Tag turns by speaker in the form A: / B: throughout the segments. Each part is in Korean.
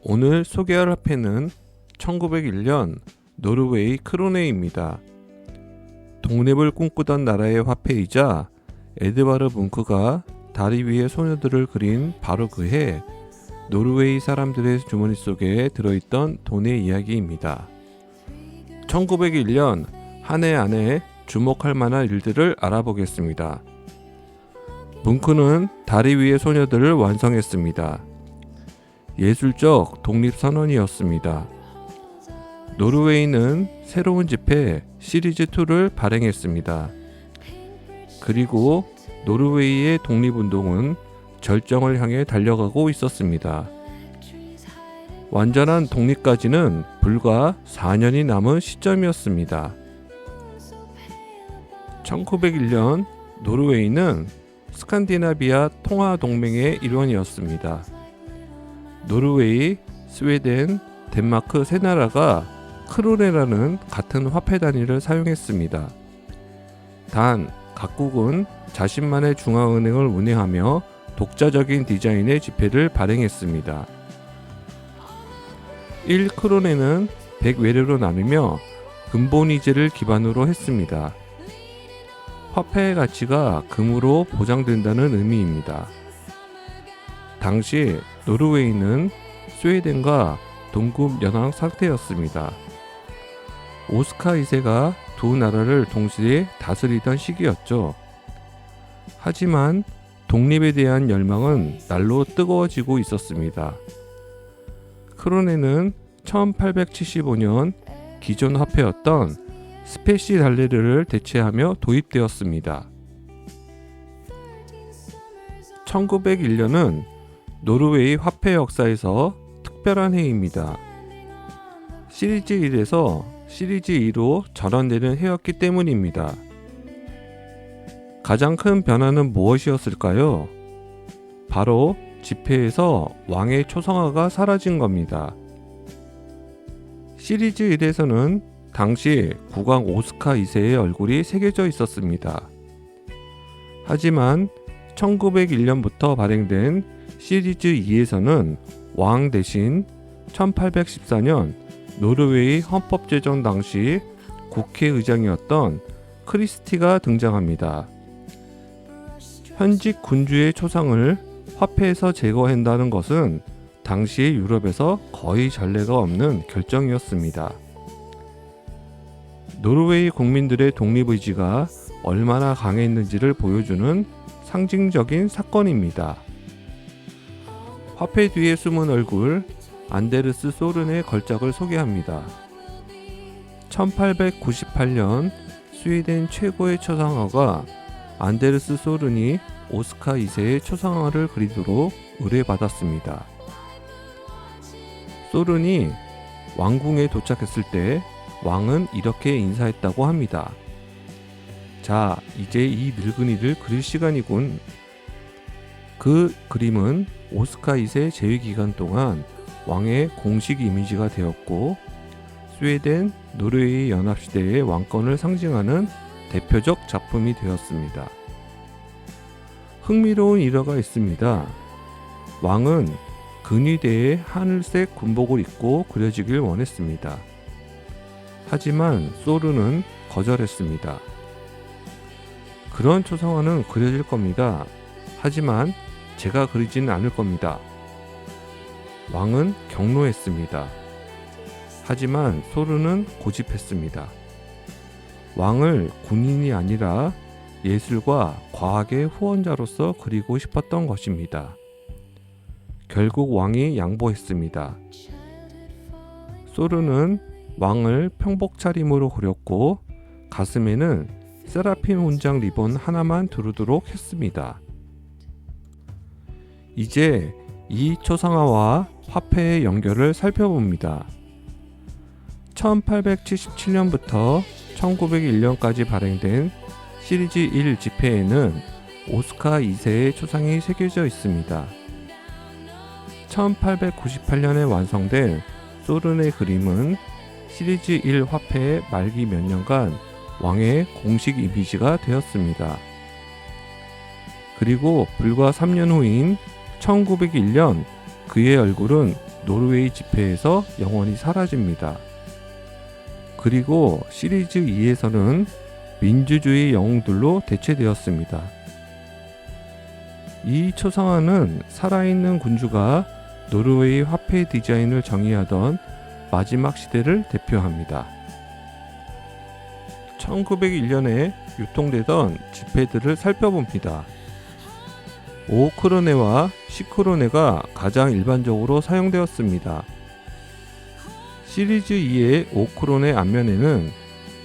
A: 오늘 소개할 화폐는 1901년 노르웨이 크로네입니다. 독립을 꿈꾸던 나라의 화폐이자 에드바르 뭉크가 다리 위에 소녀들을 그린 바로 그 해 노르웨이 사람들의 주머니 속에 들어있던 돈의 이야기입니다. 1901년 한 해 안에 주목할 만한 일들을 알아보겠습니다. 뭉크는 다리 위의 소녀들을 완성했습니다. 예술적 독립선언이었습니다. 노르웨이는 새로운 집회 시리즈2를 발행했습니다. 그리고 노르웨이의 독립운동은 절정을 향해 달려가고 있었습니다. 완전한 독립까지는 불과 4년이 남은 시점이었습니다. 1901년 노르웨이는 스칸디나비아 통화동맹의 일원이었습니다. 노르웨이, 스웨덴, 덴마크 세 나라가 크로네라는 같은 화폐 단위를 사용했습니다. 단 각국은 자신만의 중앙은행을 운영하며 독자적인 디자인의 지폐를 발행했습니다. 1크로네는 100외래로 나누며 근본위제를 기반으로 했습니다. 화폐의 가치가 금으로 보장된다는 의미입니다. 당시 노르웨이는 스웨덴과 동급 연합 상태였습니다. 오스카 2세가 두 나라를 동시에 다스리던 시기였죠. 하지만 독립에 대한 열망은 날로 뜨거워지고 있었습니다. 크로네는 1875년 기존 화폐였던 스페시 달레르를 대체하며 도입되었습니다. 1901년은 노르웨이 화폐 역사에서 특별한 해입니다. 시리즈 1에서 시리즈 2로 전환되는 해였기 때문입니다. 가장 큰 변화는 무엇이었을까요? 바로 지폐에서 왕의 초상화가 사라진 겁니다. 시리즈 1에서는 당시 국왕 오스카 2세의 얼굴이 새겨져 있었습니다. 하지만 1901년부터 발행된 시리즈 2에서는 왕 대신 1814년 노르웨이 헌법 제정 당시 국회의장이었던 크리스티가 등장합니다. 현직 군주의 초상을 화폐에서 제거한다는 것은 당시 유럽에서 거의 전례가 없는 결정이었습니다. 노르웨이 국민들의 독립의지가 얼마나 강했는지를 보여주는 상징적인 사건입니다. 화폐 뒤에 숨은 얼굴 안데르스 소른의 걸작을 소개합니다. 1898년 스웨덴 최고의 초상화가 안데르스 소른이 오스카 2세의 초상화를 그리도록 의뢰받았습니다. 소른이 왕궁에 도착했을 때 왕은 이렇게 인사했다고 합니다. 자, 이제 이 늙은이를 그릴 시간이군. 그 그림은 오스카 2세 재위 기간 동안 왕의 공식 이미지가 되었고 스웨덴, 노르웨이 연합시대의 왕권을 상징하는 대표적 작품이 되었습니다. 흥미로운 일화가 있습니다. 왕은 근위대의 하늘색 군복을 입고 그려지길 원했습니다. 하지만 소르는 거절했습니다. 그런 초상화는 그려질 겁니다. 하지만 제가 그리지는 않을 겁니다. 왕은 경로했습니다. 하지만 소르는 고집했습니다. 왕을 군인이 아니라 예술과 과학의 후원자로서 그리고 싶었던 것입니다. 결국 왕이 양보했습니다. 소르는 왕을 평복 차림으로 그렸고 가슴에는 세라핀 훈장 리본 하나만 두르도록 했습니다. 이제 이 초상화와 화폐의 연결을 살펴봅니다. 1877년부터 1901년까지 발행된 시리즈 1 지폐에는 오스카 2세의 초상이 새겨져 있습니다. 1898년에 완성된 소른의 그림은 시리즈 1 화폐의 말기 몇 년간 왕의 공식 이미지가 되었습니다. 그리고 불과 3년 후인 1901년 그의 얼굴은 노르웨이 지폐에서 영원히 사라집니다. 그리고 시리즈 2에서는 민주주의 영웅들로 대체되었습니다. 이 초상화는 살아있는 군주가 노르웨이 화폐 디자인을 정의하던 마지막 시대를 대표합니다. 1901년에 유통되던 지폐들을 살펴봅니다. 5크로네와 10크로네가 가장 일반적으로 사용되었습니다. 시리즈 2의 5크로네 앞면에는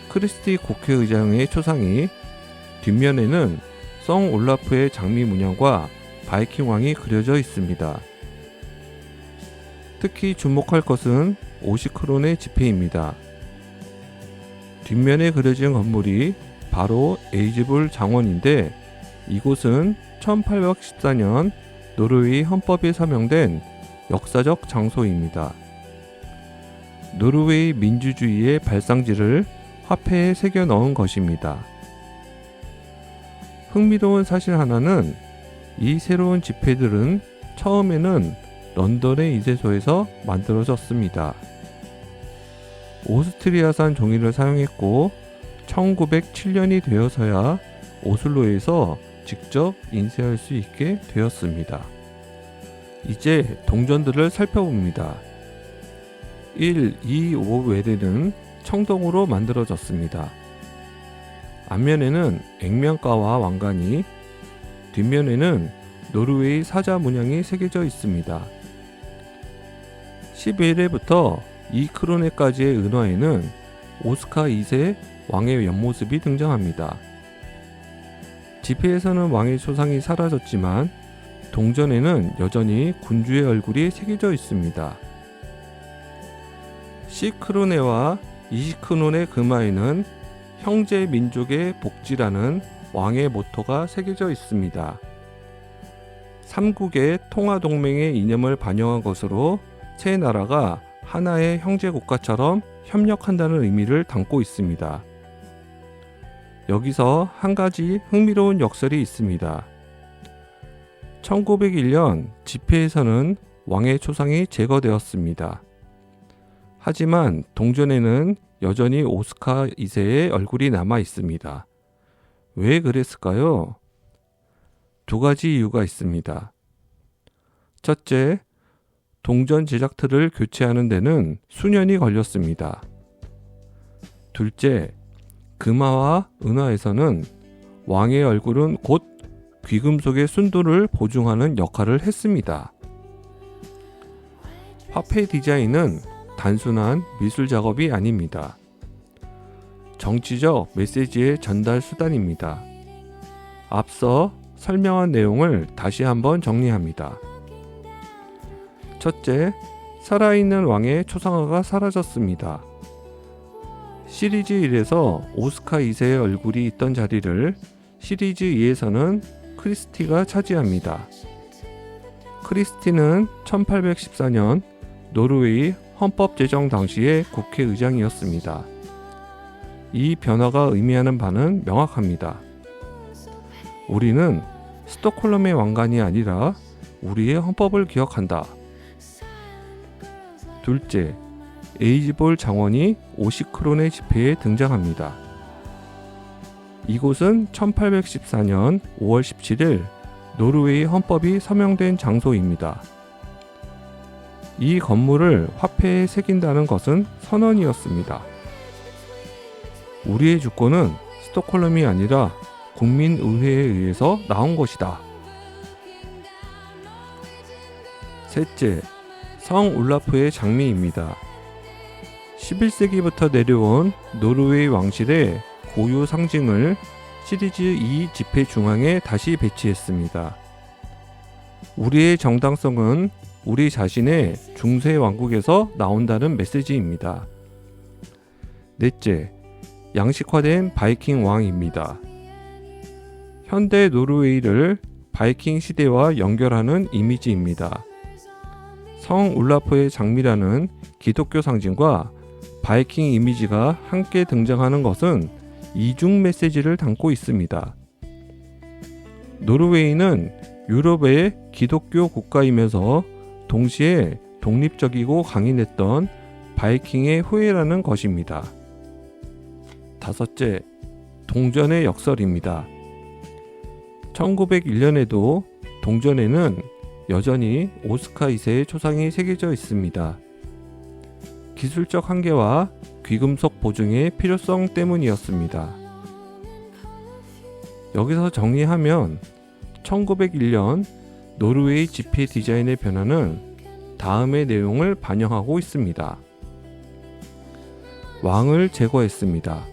A: 크리스티 국회의장의 초상이, 뒷면에는 성 올라프의 장미 문양과 바이킹 왕이 그려져 있습니다. 특히 주목할 것은 50크로네 지폐입니다. 뒷면에 그려진 건물이 바로 에이즈볼 장원인데, 이곳은 1814년 노르웨이 헌법에 서명된 역사적 장소입니다. 노르웨이 민주주의의 발상지를 화폐에 새겨 넣은 것입니다. 흥미로운 사실 하나는, 이 새로운 지폐들은 처음에는 런던의 인쇄소에서 만들어졌습니다. 오스트리아산 종이를 사용했고 1907년이 되어서야 오슬로에서 직접 인쇄할 수 있게 되었습니다. 이제 동전들을 살펴봅니다. 1, 2, 5 외래는 청동으로 만들어졌습니다. 앞면에는 액면가와 왕관이, 뒷면에는 노르웨이 사자 문양이 새겨져 있습니다. 11회부터 2크로네까지의 은화에는 오스카 2세 왕의 옆모습이 등장합니다. 지폐에서는 왕의 초상이 사라졌지만 동전에는 여전히 군주의 얼굴이 새겨져 있습니다. 10크로네와 20크로네 금화에는 형제 민족의 복지라는 왕의 모토가 새겨져 있습니다. 삼국의 통화동맹의 이념을 반영한 것으로 세 나라가 하나의 형제 국가처럼 협력한다는 의미를 담고 있습니다. 여기서 한 가지 흥미로운 역설이 있습니다. 1901년 지폐에서는 왕의 초상이 제거되었습니다. 하지만 동전에는 여전히 오스카 2세의 얼굴이 남아 있습니다. 왜 그랬을까요? 두 가지 이유가 있습니다. 첫째, 동전 제작 틀을 교체하는 데는 수년이 걸렸습니다. 둘째, 금화와 은화에서는 왕의 얼굴은 곧 귀금속의 순도를 보증하는 역할을 했습니다. 화폐 디자인은 단순한 미술 작업이 아닙니다. 정치적 메시지의 전달 수단입니다. 앞서 설명한 내용을 다시 한번 정리합니다. 첫째, 살아있는 왕의 초상화가 사라졌습니다. 시리즈 1에서 오스카 2세의 얼굴이 있던 자리를 시리즈 2에서는 크리스티가 차지합니다. 크리스티는 1814년 노르웨이 헌법 제정 당시의 국회의장이었습니다. 이 변화가 의미하는 바는 명확합니다. 우리는 스톡홀름의 왕관이 아니라 우리의 헌법을 기억한다. 둘째, 에이즈볼 장원이 50크로네 지폐에 등장합니다. 이곳은 1814년 5월 17일 노르웨이 헌법이 서명된 장소입니다. 이 건물을 화폐에 새긴다는 것은 선언이었습니다. 우리의 주권은 스톡홀름이 아니라 국민의회에 의해서 나온 것이다. 셋째, 성 울라프의 장미입니다. 11세기부터 내려온 노르웨이 왕실의 고유 상징을 시리즈 2 지폐 중앙에 다시 배치했습니다. 우리의 정당성은 우리 자신의 중세 왕국에서 나온다는 메시지입니다. 넷째, 양식화된 바이킹 왕입니다. 현대 노르웨이를 바이킹 시대와 연결하는 이미지입니다. 성 울라프의 장미라는 기독교 상징과 바이킹 이미지가 함께 등장하는 것은 이중 메시지를 담고 있습니다. 노르웨이는 유럽의 기독교 국가이면서 동시에 독립적이고 강인했던 바이킹의 후예라는 것입니다. 다섯째, 동전의 역설입니다. 1901년에도 동전에는 여전히 오스카 2세의 초상이 새겨져 있습니다. 기술적 한계와 귀금속 보증의 필요성 때문이었습니다. 여기서 정리하면 1901년 노르웨이 지폐 디자인의 변화는 다음의 내용을 반영하고 있습니다. 왕을 제거했습니다.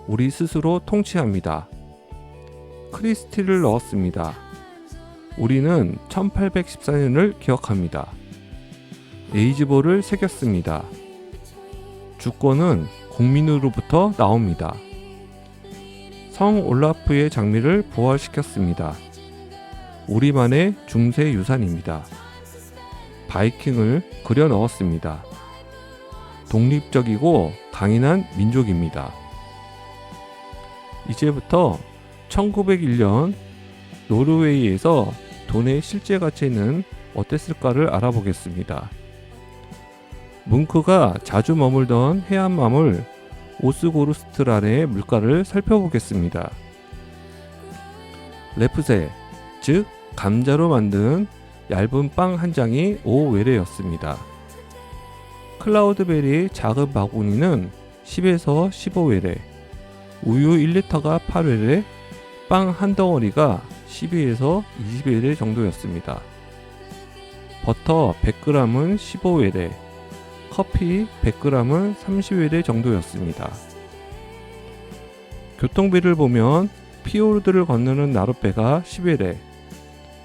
A: 우리 스스로 통치합니다. 크리스티를 넣었습니다. 우리는 1814년을 기억합니다. 에이즈볼을 새겼습니다. 주권은 국민으로부터 나옵니다. 성 올라프의 장미를 부활시켰습니다. 우리만의 중세 유산입니다. 바이킹을 그려 넣었습니다. 독립적이고 강인한 민족입니다. 이제부터 1901년 노르웨이에서 돈의 실제 가치는 어땠을까를 알아보겠습니다. 뭉크가 자주 머물던 해안마을 오스고르스트란의 물가를 살펴보겠습니다. 레프세, 즉 감자로 만든 얇은 빵 한 장이 5웨레였습니다. 클라우드베리 작은 바구니는 10에서 15웨레, 우유 1리터가 8웨레, 빵 한 덩어리가 12에서 20웨레 정도였습니다. 버터 100g은 15웨레, 커피 100g은 30웨레 정도였습니다. 교통비를 보면 피오르드를 건너는 나룻배가 10웨레,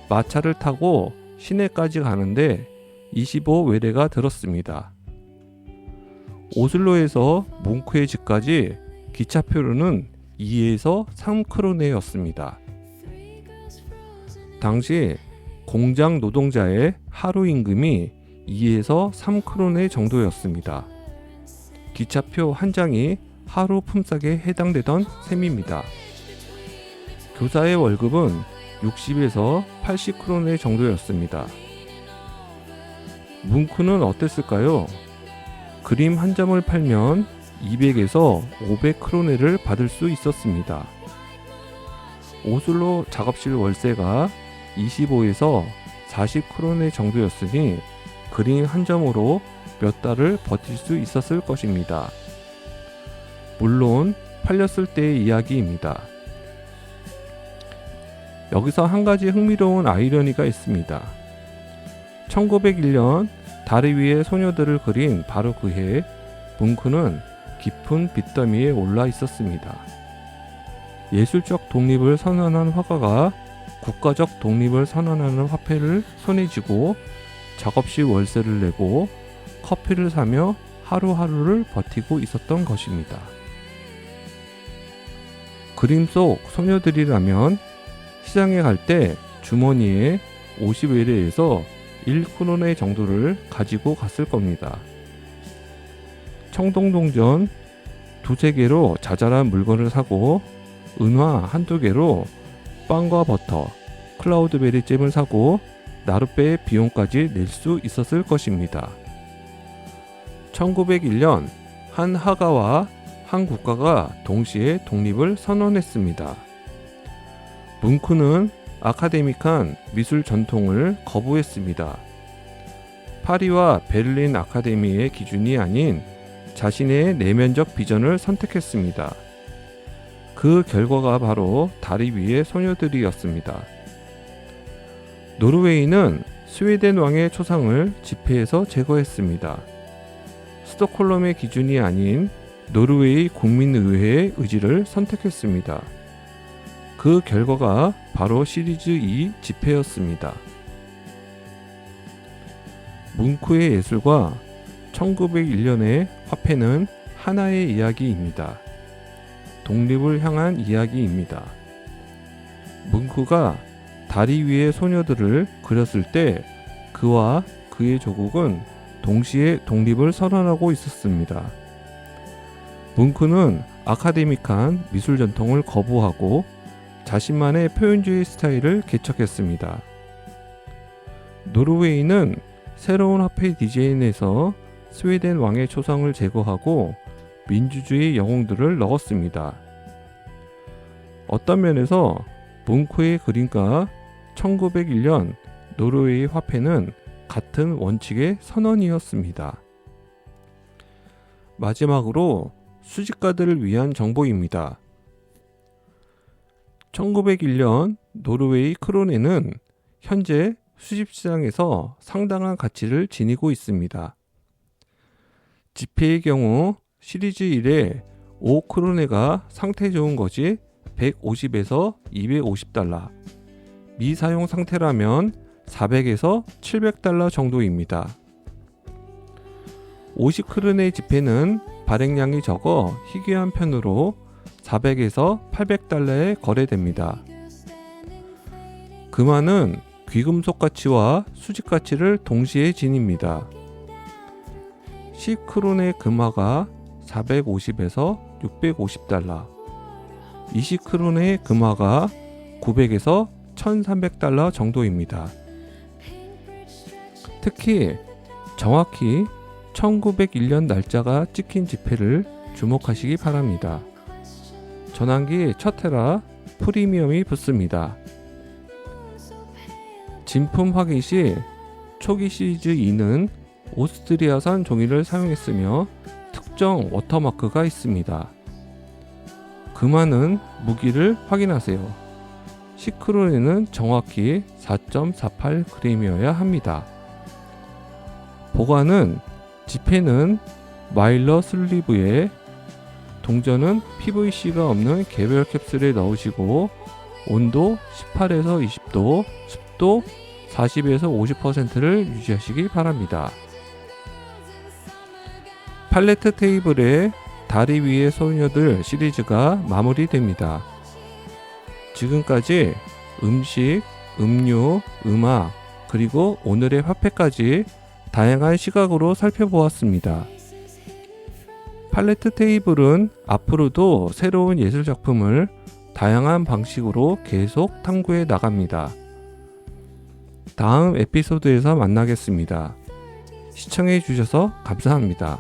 A: 마차를 타고 시내까지 가는데 25웨레가 들었습니다. 오슬로에서 뭉크의 집까지 기차표로는 2에서 3크로네였습니다. 당시 공장 노동자의 하루 임금이 2에서 3크로네 정도였습니다. 기차표 한 장이 하루 품삯에 해당되던 셈입니다. 교사의 월급은 60에서 80크로네 정도였습니다. 뭉크는 어땠을까요? 그림 한 점을 팔면 200에서 500크로네를 받을 수 있었습니다. 오슬로 작업실 월세가 25에서 40크로네 정도였으니 그림 한 점으로 몇 달을 버틸 수 있었을 것입니다. 물론 팔렸을 때의 이야기입니다. 여기서 한 가지 흥미로운 아이러니가 있습니다. 1901년 다리 위에 소녀들을 그린 바로 그 해 뭉크는 깊은 빚더미에 올라 있었습니다. 예술적 독립을 선언한 화가가 국가적 독립을 선언하는 화폐를 손에 쥐고 작업실 월세를 내고 커피를 사며 하루하루를 버티고 있었던 것입니다. 그림 속 소녀들이라면 시장에 갈 때 주머니에 50웨레에서 1크로네 정도를 가지고 갔을 겁니다. 청동동전 2~3개로 자잘한 물건을 사고 은화 한두 개로 빵과 버터, 클라우드베리 잼을 사고 나룻배의 비용까지 낼 수 있었을 것입니다. 1901년 한 화가와 한 국가가 동시에 독립을 선언했습니다. 뭉크는 아카데믹한 미술 전통을 거부했습니다. 파리와 베를린 아카데미의 기준이 아닌 자신의 내면적 비전을 선택했습니다. 그 결과가 바로 다리 위의 소녀들이었습니다. 노르웨이는 스웨덴 왕의 초상을 지폐에서 제거했습니다. 스톡홀름의 기준이 아닌 노르웨이 국민의회의 의지를 선택했습니다. 그 결과가 바로 시리즈 2 지폐였습니다. 뭉크의 예술과 1901년의 화폐는 하나의 이야기입니다. 독립을 향한 이야기입니다. 뭉크가 다리 위의 소녀들을 그렸을 때 그와 그의 조국은 동시에 독립을 선언하고 있었습니다. 뭉크는 아카데믹한 미술 전통을 거부하고 자신만의 표현주의 스타일을 개척했습니다. 노르웨이는 새로운 화폐 디자인에서 스웨덴 왕의 초상을 제거하고 민주주의 영웅들을 넣었습니다. 어떤 면에서 뭉크의 그림과 1901년 노르웨이 화폐는 같은 원칙의 선언이었습니다. 마지막으로 수집가들을 위한 정보입니다. 1901년 노르웨이 크론에는 현재 수집시장에서 상당한 가치를 지니고 있습니다. 지폐의 경우 시리즈 1의 5크로네가 상태 좋은 것이 150에서 250달러, 미사용 상태라면 400에서 700달러 정도입니다. 50크로네 지폐는 발행량이 적어 희귀한 편으로 400에서 800달러에 거래됩니다. 금화는 귀금속 가치와 수집 가치를 동시에 지닙니다. 10크론의 금화가 450에서 650달러, 20크론의 금화가 900에서 1300달러 정도입니다. 특히 정확히 1901년 날짜가 찍힌 지폐를 주목하시기 바랍니다. 전환기 첫 해라 프리미엄이 붙습니다. 진품 확인 시 초기 시리즈 2는 오스트리아산 종이를 사용했으며 특정 워터마크가 있습니다. 금화는 무기를 확인하세요. 시크론에는 정확히 4.48g이어야 합니다. 보관은 지폐는 마일러 슬리브에, 동전은 PVC가 없는 개별 캡슐에 넣으시고 온도 18에서 20도, 습도 40에서 50%를 유지하시기 바랍니다. 팔레트 테이블에 다리 위의 소녀들 시리즈가 마무리됩니다. 지금까지 음식, 음료, 음악, 그리고 오늘의 화폐까지 다양한 시각으로 살펴보았습니다. 팔레트 테이블은 앞으로도 새로운 예술 작품을 다양한 방식으로 계속 탐구해 나갑니다. 다음 에피소드에서 만나겠습니다. 시청해 주셔서 감사합니다.